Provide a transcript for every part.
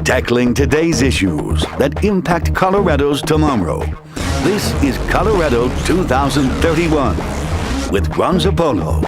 Tackling today's issues that impact Colorado's tomorrow. This is Colorado 2031 with Ron Zappolo.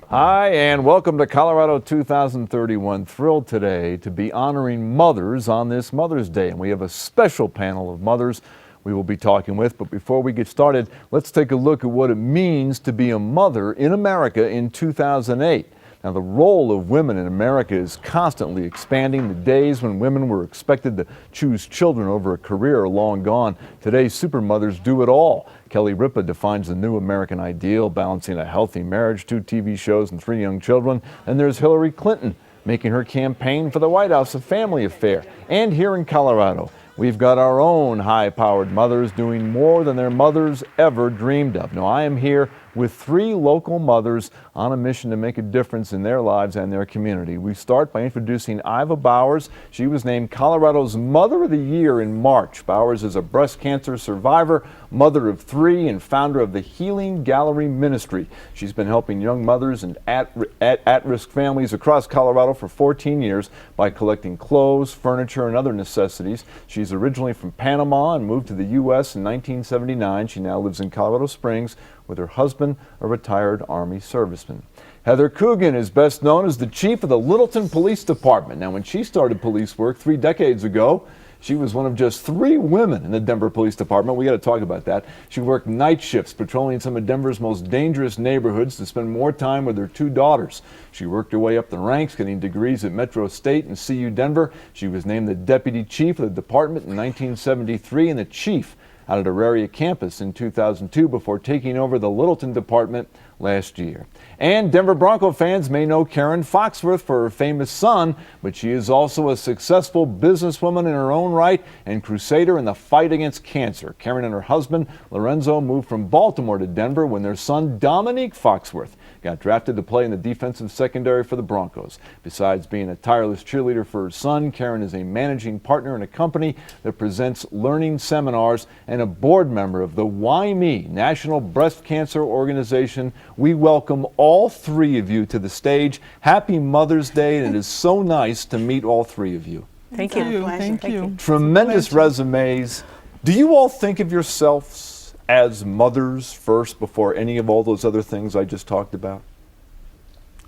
Hi, and welcome to Colorado 2031. Thrilled today to be honoring mothers on this Mother's Day. And we have a special panel of mothers we will be talking with. But before we get started, let's take a look at what it means to be a mother in America in 2008. Now, the role of women in America is constantly expanding. The days when women were expected to choose children over a career are long gone. Today's supermothers do it all. Kelly Ripa defines the new American ideal, balancing a healthy marriage, 2 TV shows, and 3 young children. And there's Hillary Clinton, making her campaign for the White House a family affair. And here in Colorado, we've got our own high-powered mothers doing more than their mothers ever dreamed of. Now, I am here with 3 local mothers on a mission to make a difference in their lives and their community. We start by introducing Iva Bowers. She was named Colorado's Mother of the Year in March. Bowers is a breast cancer survivor, mother of 3, and founder of the Healing Gallery Ministry. She's been helping young mothers and at-risk families across Colorado for 14 years by collecting clothes, furniture, and other necessities. She's originally from Panama and moved to the U.S. in 1979. She now lives in Colorado Springs with her husband, a retired Army serviceman. Heather Coogan is best known as the chief of the Littleton Police Department. Now, when she started police work 3 decades ago, she was one of just 3 women in the Denver Police Department. We got to talk about that. She worked night shifts, patrolling some of Denver's most dangerous neighborhoods to spend more time with her 2 daughters. She worked her way up the ranks, getting degrees at Metro State and CU Denver. She was named the deputy chief of the department in 1973 and the chief out at Auraria campus in 2002 before taking over the Littleton department last year. And Denver Bronco fans may know Karen Foxworth for her famous son, but she is also a successful businesswoman in her own right and crusader in the fight against cancer. Karen and her husband, Lorenzo, moved from Baltimore to Denver when their son, Dominique Foxworth, got drafted to play in the defensive secondary for the Broncos. Besides being a tireless cheerleader for her son, Karen is a managing partner in a company that presents learning seminars and a board member of the Why Me National Breast Cancer Organization. We welcome all 3 of you to the stage. Happy Mother's Day, and it is so nice to meet all 3 of you. Thank you. Thank you. Tremendous resumes. Do you all think of yourselves as mothers first before any of all those other things I just talked about?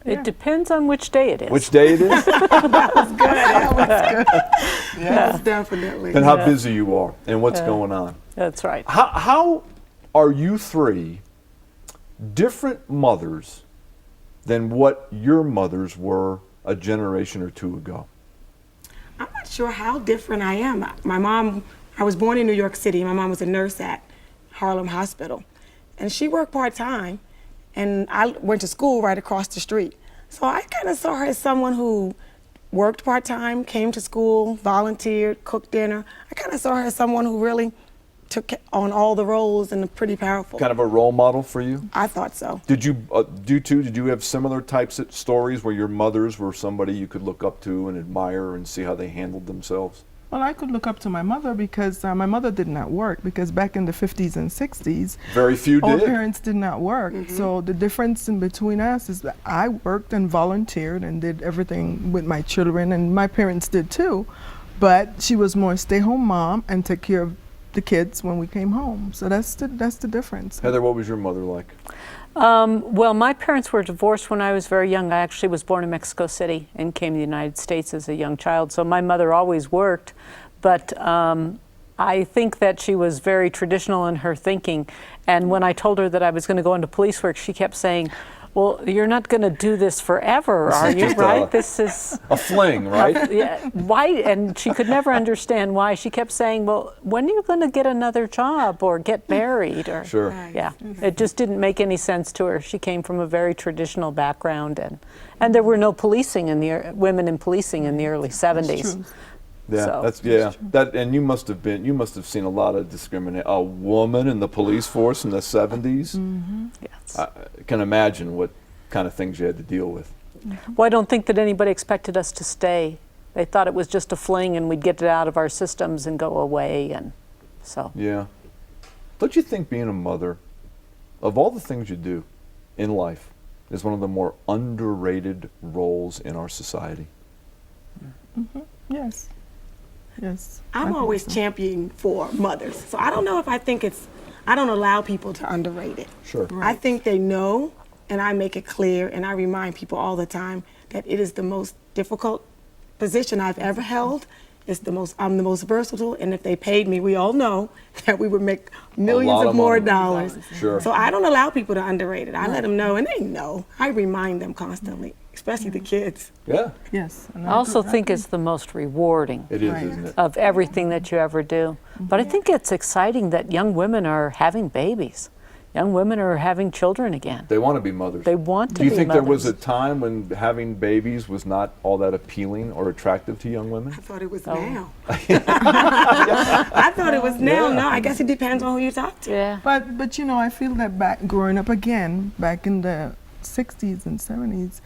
It depends on which day it is. Which day it is? That was good. Yes, definitely. And how busy you are and what's going on. That's right. How are you 3 different mothers than what your mothers were a generation or 2 ago? I'm not sure how different I am. My mom, I was born in New York City. My mom was a nurse at Harlem Hospital, and she worked part-time, and I went to school right across the street. So I kind of saw her as someone who worked part-time, came to school, volunteered, cooked dinner. I kind of saw her as someone who really took on all the roles and pretty powerful. Kind of a role model for you? I thought so. Did you did you have similar types of stories where your mothers were somebody you could look up to and admire and see how they handled themselves? Well, I could look up to my mother because my mother did not work, because back in the 50s and 60s, very few all did. parents did not work. So the difference in between us is that I worked and volunteered and did everything with my children, and my parents did too. But she was more a stay-home mom and took care of the kids when we came home. So that's the difference. Heather, what was your mother like? Well, my parents were divorced when I was very young. I actually was born in Mexico City and came to the United States as a young child. So my mother always worked, but I think that she was very traditional in her thinking. And when I told her that I was going to go into police work, she kept saying, well, you're not going to do this forever, are you, right? This is a fling, right? Yeah. Why? And she could never understand why. She kept saying, well, when are you going to get another job or get married? Or, sure. Yeah. It just didn't make any sense to her. She came from a very traditional background, and there were no policing in the women in policing in the early 70s. That's true. Yeah, So, that, and you must have seen a lot of discrimination. A woman in the police force in the 70s. Yes. I can imagine what kind of things you had to deal with. Well, I don't think that anybody expected us to stay. They thought it was just a fling and we'd get it out of our systems and go away, and so. Yeah. Don't you think being a mother, of all the things you do in life, is one of the more underrated roles in our society? Yes. Yes. I I'm think always so. championing for mothers. So I don't know if I think I don't allow people to underrate it. Sure. I think they know, and I make it clear, and I remind people all the time that it is the most difficult position I've ever held. I'm the most versatile, and if they paid me, we all know that we would make millions lot of of more money. dollars. Sure. So I don't allow people to underrate it. I let them know, and they know. I remind them constantly, especially the kids. Yeah, Yes. And I also agree. think it's the most rewarding it is, Right. isn't it? of everything that you ever do. But I think it's exciting that young women are having babies. Young women are having children again. They want to be mothers. They want to Do you be think there was a mothers. time when having babies was not all that appealing or attractive to young women? I thought it was Oh. now. I thought it was now. Yeah. No, I guess it depends on who you talk to. Yeah. But you know, I feel that back growing up again, back in the 60s and 70s,